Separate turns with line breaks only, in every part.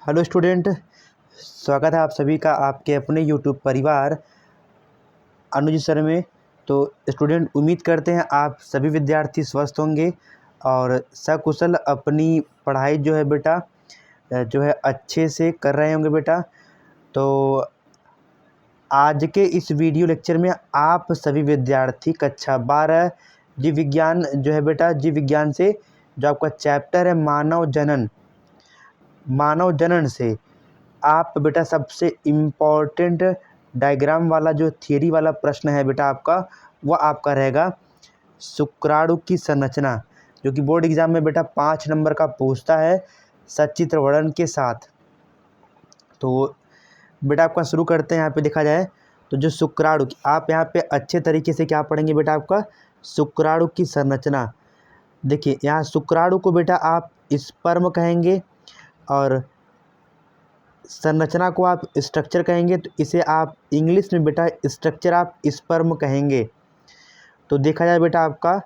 Hello student, स्वागत है आप सभी का आपके अपने यूट्यूब परिवार अनुज सर में। तो स्टूडेंट, उम्मीद करते हैं आप सभी विद्यार्थी स्वस्थ होंगे और सकुशल अपनी पढ़ाई जो है बेटा जो है अच्छे से कर रहे होंगे बेटा। तो आज के इस वीडियो लेक्चर में आप सभी विद्यार्थी कक्षा 12 जीव विज्ञान जो है बेटा, जीव विज्ञान से जो आपका चैप्टर है मानव जनन से आप बेटा सबसे इम्पोर्टेंट डायग्राम वाला जो थियरी वाला प्रश्न है बेटा आपका, वह आपका रहेगा शुक्राणु की संरचना, जो कि बोर्ड एग्जाम में बेटा 5 नंबर का पूछता है सचित्र वर्णन के साथ। तो बेटा आपका शुरू करते हैं। यहाँ पे देखा जाए तो जो शुक्राणु, आप यहाँ पे अच्छे तरीके से क्या पढ़ेंगे बेटा, आपका शुक्राणु की संरचना। देखिए यहाँ शुक्राणु को बेटा आप स्पर्म कहेंगे और संरचना को आप स्ट्रक्चर कहेंगे, तो इसे आप इंग्लिश में बेटा स्ट्रक्चर आप स्पर्म कहेंगे। तो देखा जाए बेटा आपका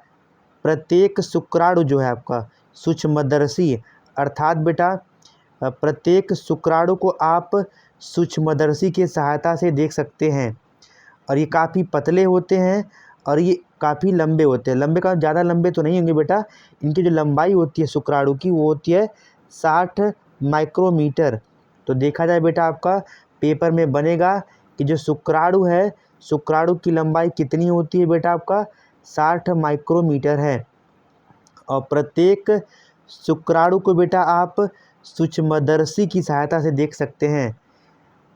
प्रत्येक शुक्राणु जो है आपका सूक्ष्मदर्शी, अर्थात बेटा प्रत्येक शुक्राणु को आप सूक्ष्मदर्शी की सहायता से देख सकते हैं। और ये काफ़ी पतले होते हैं और ये काफ़ी लंबे होते हैं। लंबे का ज़्यादा लंबे तो नहीं होंगे बेटा, इनकी जो लंबाई होती है शुक्राणु की वो होती है 60 माइक्रोमीटर। तो देखा जाए बेटा आपका पेपर में बनेगा कि जो शुक्राणु है, शुक्राणु की लंबाई कितनी होती है बेटा, आपका 60 माइक्रोमीटर है। और प्रत्येक शुक्राणु को बेटा आप सूक्ष्मदर्शी की सहायता से देख सकते हैं।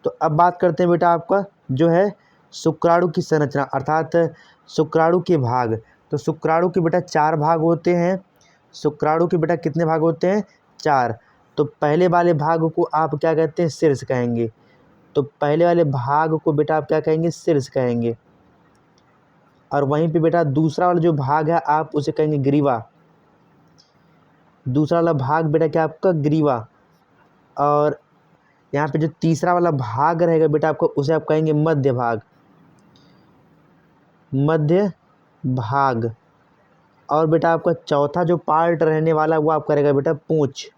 तो अब बात करते हैं बेटा आपका जो है शुक्राणु की संरचना, अर्थात शुक्राणु के भाग। तो शुक्राणु के बेटा 4 भाग होते हैं। शुक्राणु के बेटा कितने भाग होते हैं? 4। तो पहले वाले भाग को आप क्या कहते हैं? शीर्ष कहेंगे। तो पहले वाले भाग को बेटा आप क्या कहेंगे? शीर्ष कहेंगे। और वहीं पे बेटा दूसरा वाला जो भाग है आप उसे कहेंगे ग्रीवा। दूसरा वाला भाग बेटा क्या आपका? ग्रीवा। और यहाँ पे जो तीसरा वाला भाग रहेगा बेटा आपको, उसे आप कहेंगे मध्य भाग। मध्य भाग। और बेटा आपका चौथा जो पार्ट रहने वाला वो आपका रहेगा बेटा पूंछ।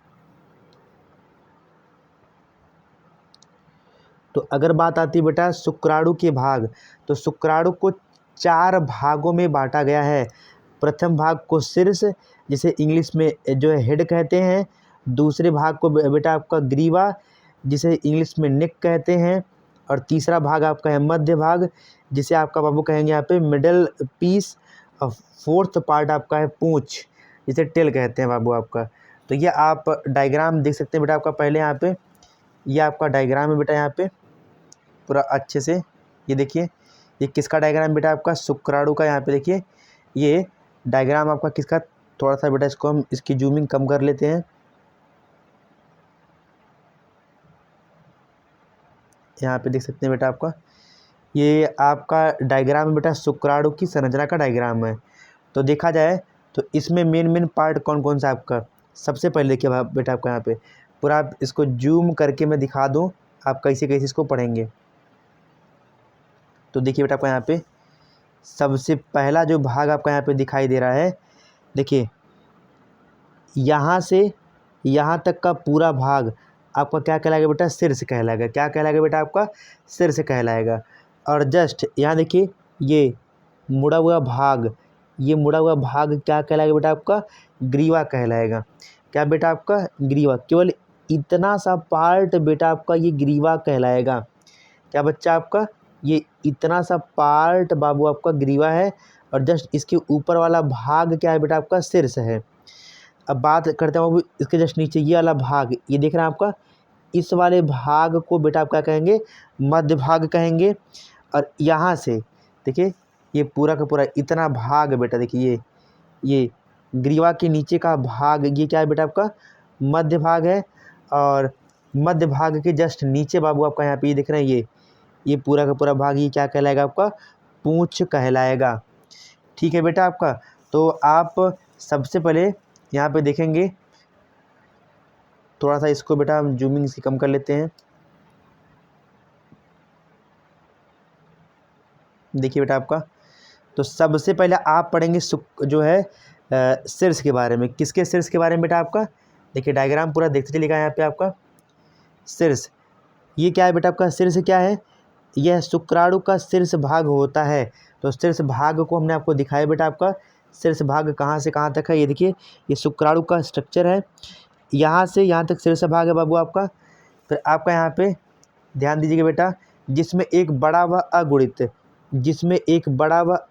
तो अगर बात आती है बेटा शुक्राणु के भाग, तो शुक्राणु को 4 भागों में बांटा गया है। प्रथम भाग को शीर्ष, जिसे इंग्लिश में जो है हेड कहते हैं। दूसरे भाग को बेटा आपका ग्रीवा, जिसे इंग्लिश में नेक कहते हैं। और तीसरा भाग आपका है मध्य भाग, जिसे आपका बाबू कहेंगे यहाँ पे मिडल पीस। और फोर्थ पार्ट आपका है पूंछ, जिसे टेल कहते हैं बाबू आपका। तो ये आप डायग्राम देख सकते हैं बेटा आपका पहले यहाँ पे, ये आपका डायग्राम है बेटा यहाँ पे पूरा अच्छे से। ये देखिए, ये किसका डायग्राम बेटा? आपका शुक्राणु का। यहाँ पे देखिए ये डायग्राम आपका किसका, थोड़ा सा बेटा इसको हम इसकी जूमिंग कम कर लेते हैं। यहाँ पे देख सकते हैं बेटा आपका ये आपका डायग्राम बेटा शुक्राणु की संरचना का डायग्राम है। तो देखा जाए तो इसमें मेन पार्ट कौन कौन सा आपका, सबसे पहले देखिए बेटा आपका यहाँ पे पूरा, आप इसको जूम करके मैं दिखा दूँ आप कैसे कैसे इसको पढ़ेंगे। तो देखिए बेटा आपका यहाँ पे सबसे पहला जो भाग आपका यहाँ पे दिखाई दे रहा है, देखिए यहाँ से यहाँ तक का पूरा भाग आपका क्या कहलाएगा बेटा? शीर्ष कहलाएगा। क्या कहलाएगा बेटा? आपका शीर्ष कहलाएगा। और जस्ट यहाँ देखिए ये मुड़ा हुआ भाग, ये मुड़ा हुआ भाग क्या कहलाएगा बेटा? आपका ग्रीवा कहलाएगा। क्या बेटा? आपका ग्रीवा। केवल इतना सा पार्ट बेटा आपका ये ग्रीवा कहलाएगा। क्या बच्चा आपका? ये इतना सा पार्ट बाबू आपका ग्रीवा है। और जस्ट इसके ऊपर वाला भाग क्या है बेटा? आपका शीर्ष है। अब बात करते हैं बाबू इसके जस्ट नीचे ये वाला भाग, ये देख रहे हैं आपका, इस वाले भाग को बेटा आप क्या कहेंगे? मध्य भाग कहेंगे। और यहाँ से देखिए ये पूरा का पूरा इतना भाग बेटा, देखिए ये ग्रीवा के नीचे का भाग, ये क्या है बेटा? आपका मध्य भाग है। और मध्य भाग के जस्ट नीचे बाबू आपका यहाँ पे ये दिख रहे हैं, ये पूरा का पूरा भाग ये क्या कहलाएगा? आपका पूंछ कहलाएगा। ठीक है बेटा आपका। तो आप सबसे पहले यहाँ पे देखेंगे, थोड़ा सा इसको बेटा हम जूमिंग से कम कर लेते हैं। देखिए बेटा आपका, तो सबसे पहले आप पढ़ेंगे जो है शीर्ष के बारे में। किसके शीर्ष के बारे में बेटा? आपका देखिए डायग्राम पूरा देखते चलिएगा यहाँ पे आपका शीर्ष। ये क्या है बेटा आपका शीर्ष क्या है, यह शुक्राणु का शीर्ष भाग होता है। तो शीर्ष भाग को हमने आपको दिखाया बेटा, आपका शीर्ष भाग कहाँ से कहाँ तक है, ये देखिए ये शुक्राणु का स्ट्रक्चर है, यहाँ से यहाँ तक शीर्ष भाग है बाबू आपका। फिर आपका यहाँ पे ध्यान दीजिएगा बेटा, जिसमें एक बड़ा व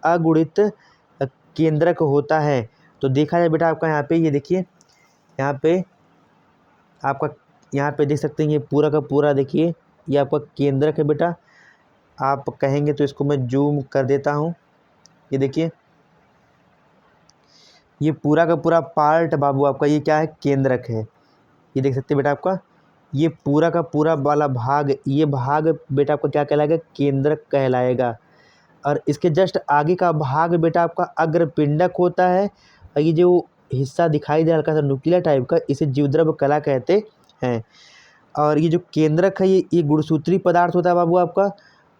अगुणित केंद्रक होता है। तो देखा जाए बेटा आपका यहाँ पे, ये देखिए यहाँ पे आपका यहाँ पे देख सकते हैं, ये पूरा का पूरा देखिए ये आपका केंद्रक है बेटा। आप कहेंगे तो इसको मैं जूम कर देता हूँ, ये देखिए ये पूरा का पूरा पार्ट बाबू आपका ये क्या है, केंद्रक है। ये देख सकते हैं बेटा आपका, ये पूरा का पूरा वाला भाग, ये भाग बेटा आपका क्या कहलाएगा, केंद्रक कहलाएगा। और इसके जस्ट आगे का भाग बेटा आपका अग्रपिंडक होता है। और ये जो हिस्सा दिखाई दे रहा हल्का सा नुकीला टाइप का, इसे जीवद्रव्य कला कहते हैं। और ये जो केंद्रक है ये गुणसूत्री पदार्थ होता है बाबू आपका।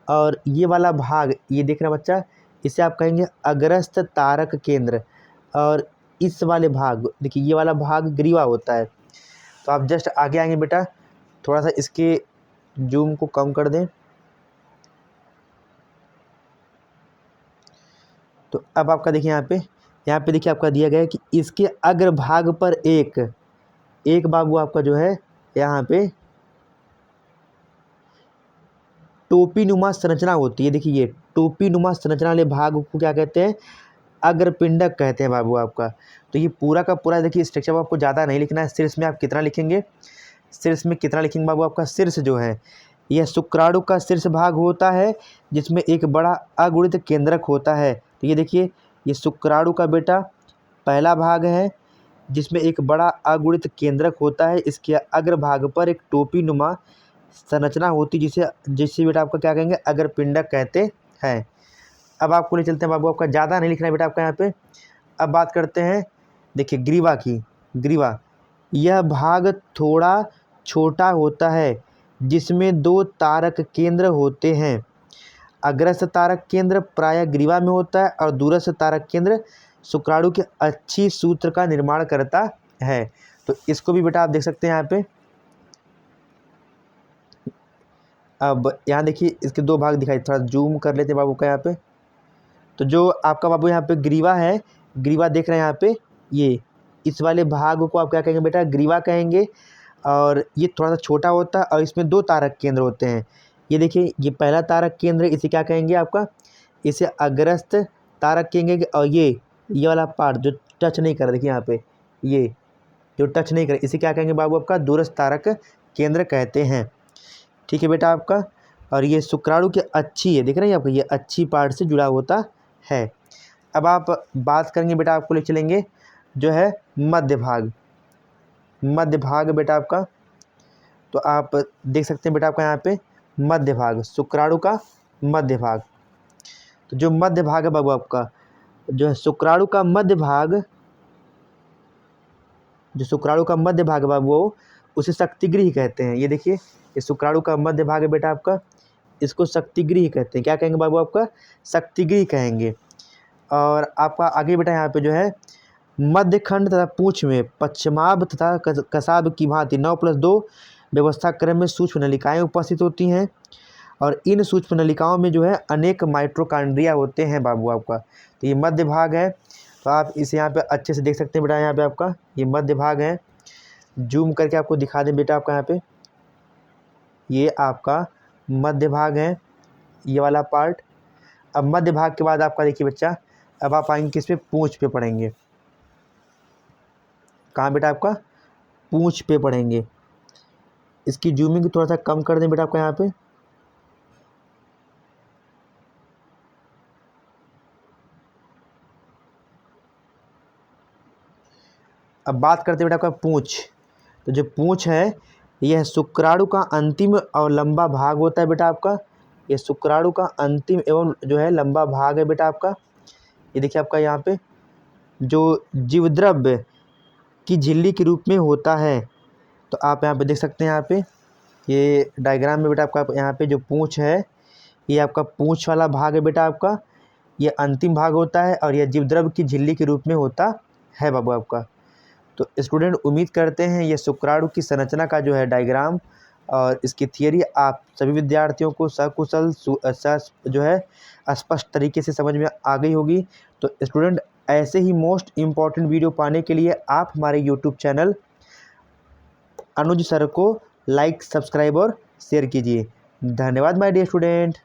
और ये वाला भाग ये देख रहा बच्चा, इसे आप कहेंगे अग्रस्थ तारक केंद्र। और इस वाले भाग देखिए ये वाला भाग ग्रीवा होता है। तो आप जस्ट आगे आएंगे बेटा, थोड़ा सा इसके जूम को कम कर दें। तो अब आपका देखिए यहाँ पे देखिए आपका दिया गया है कि इसके अग्रभाग पर एक बाबू आपका जो है यहाँ पे टोपी नुमा संरचना होती है। देखिए ये टोपी नुमा संरचना वाले भाग को क्या कहते हैं, अग्रपिंडक कहते हैं बाबू आपका। तो ये पूरा का पूरा देखिए स्ट्रक्चर आपको ज़्यादा नहीं लिखना है। शीर्ष में आप कितना लिखेंगे, शीर्ष में कितना लिखेंगे बाबू आपका, शीर्ष जो है यह शुक्राणु का शीर्ष भाग होता है, जिसमें एक बड़ा अगुणित केंद्रक होता है। तो ये देखिए ये शुक्राणु का बेटा पहला भाग है, जिसमें एक बड़ा अगुणित केंद्रक होता है। इसके अग्रभाग पर एक टोपी नुमा संरचना होती है, जिसे बेटा आपका क्या कहेंगे, अग्रपिंडक कहते हैं। अब आपको ले चलते हैं बाबू आपका, ज़्यादा नहीं लिखना है बेटा आपका यहाँ पे। अब बात करते हैं देखिए ग्रीवा की। ग्रीवा यह भाग थोड़ा छोटा होता है, जिसमें 2 तारक केंद्र होते हैं। अग्रस्थ तारक केंद्र प्रायः ग्रीवा में होता है और दूरस्थ तारक केंद्र शुक्राणु के अच्छी सूत्र का निर्माण करता है। तो इसको भी बेटा आप देख सकते हैं यहाँ पे। अब यहाँ देखिए इसके 2 भाग दिखाई, थोड़ा जूम कर लेते हैं बाबू का यहाँ पे। तो जो आपका बाबू यहाँ पे ग्रीवा है, ग्रीवा देख रहे हैं यहाँ पे, ये इस वाले भाग को आप क्या कहेंगे बेटा, ग्रीवा कहेंगे। और ये थोड़ा सा छोटा होता है और इसमें 2 तारक केंद्र होते हैं। ये देखिए ये पहला तारक केंद्र, इसे क्या कहेंगे आपका, इसे अग्रस्थ तारक कहेंगे। और ये वाला पार्ट जो टच नहीं कर रहा, देखिए यहाँ पे ये जो टच नहीं करे, इसे क्या कहेंगे बाबू आपका, दूरस्थ तारक केंद्र कहते हैं। ठीक है बेटा आपका। और ये शुक्राणु की अच्छी है, देख रहे हैं आपको, ये अच्छी पार्ट से जुड़ा होता है। अब आप बात करेंगे बेटा, आपको ले चलेंगे जो है मध्य भाग। मध्य भाग बेटा आपका, तो आप देख सकते हैं बेटा आपका यहाँ पे मध्य भाग, शुक्राणु का मध्य भाग। तो जो मध्य भाग है बाबू आपका, जो है शुक्राणु का मध्य भाग, जो शुक्राणु का मध्य भाग है बाबू, उसे शक्तिगृह कहते हैं। ये देखिए ये शुक्राणु का मध्य भाग है बेटा आपका, इसको शक्तिगृह कहते हैं। क्या कहेंगे बाबू आपका, शक्तिगृह कहेंगे। और आपका आगे बेटा यहाँ पे जो है मध्यखंड तथा पूंछ में पश्चिमाभ तथा कसाब की भांति 9+2 व्यवस्था क्रम में सूक्ष्म नलिकाएं उपस्थित होती हैं। और इन सूक्ष्म नलिकाओं में जो है अनेक माइट्रोकांड्रिया होते हैं बाबू आपका। तो ये मध्य भाग है, तो आप इसे यहाँ पे अच्छे से देख सकते हैं बेटा। यहाँ पे आपका ये मध्य भाग है, जूम करके आपको दिखा दें बेटा आपका यहाँ पे, ये आपका मध्य भाग है, ये वाला पार्ट। अब मध्य भाग के बाद आपका देखिए बच्चा, अब आप आएंगे किस पे, पूंछ पे पढ़ेंगे। कहाँ बेटा आपका, पूंछ पे पढ़ेंगे। इसकी जूमिंग थोड़ा सा कम कर दें बेटा आपका यहाँ पे। अब बात करते हैं बेटा आपका पूंछ। तो जो पूंछ है यह शुक्राणु का अंतिम और लंबा भाग होता है बेटा आपका। ये शुक्राणु का अंतिम एवं जो है लंबा भाग है बेटा आपका। ये देखिए आपका यहाँ पे जो जीवद्रव्य की झिल्ली के रूप में होता है। तो आप यहाँ पे देख सकते हैं, यहाँ पे ये डायग्राम में बेटा आपका यहाँ पे जो पूंछ है, ये आपका पूंछ वाला भाग है बेटा आपका। ये अंतिम भाग होता है और यह जीवद्रव्य की झिल्ली के रूप में होता है बाबू आपका। तो स्टूडेंट उम्मीद करते हैं ये शुक्राणु की संरचना का जो है डायग्राम और इसकी थियरी आप सभी विद्यार्थियों को सकुशल जो है स्पष्ट तरीके से समझ में आ गई होगी। तो स्टूडेंट, ऐसे ही मोस्ट इम्पॉर्टेंट वीडियो पाने के लिए आप हमारे यूट्यूब चैनल अनुज सर को लाइक, सब्सक्राइब और शेयर कीजिए। धन्यवाद माय डियर स्टूडेंट।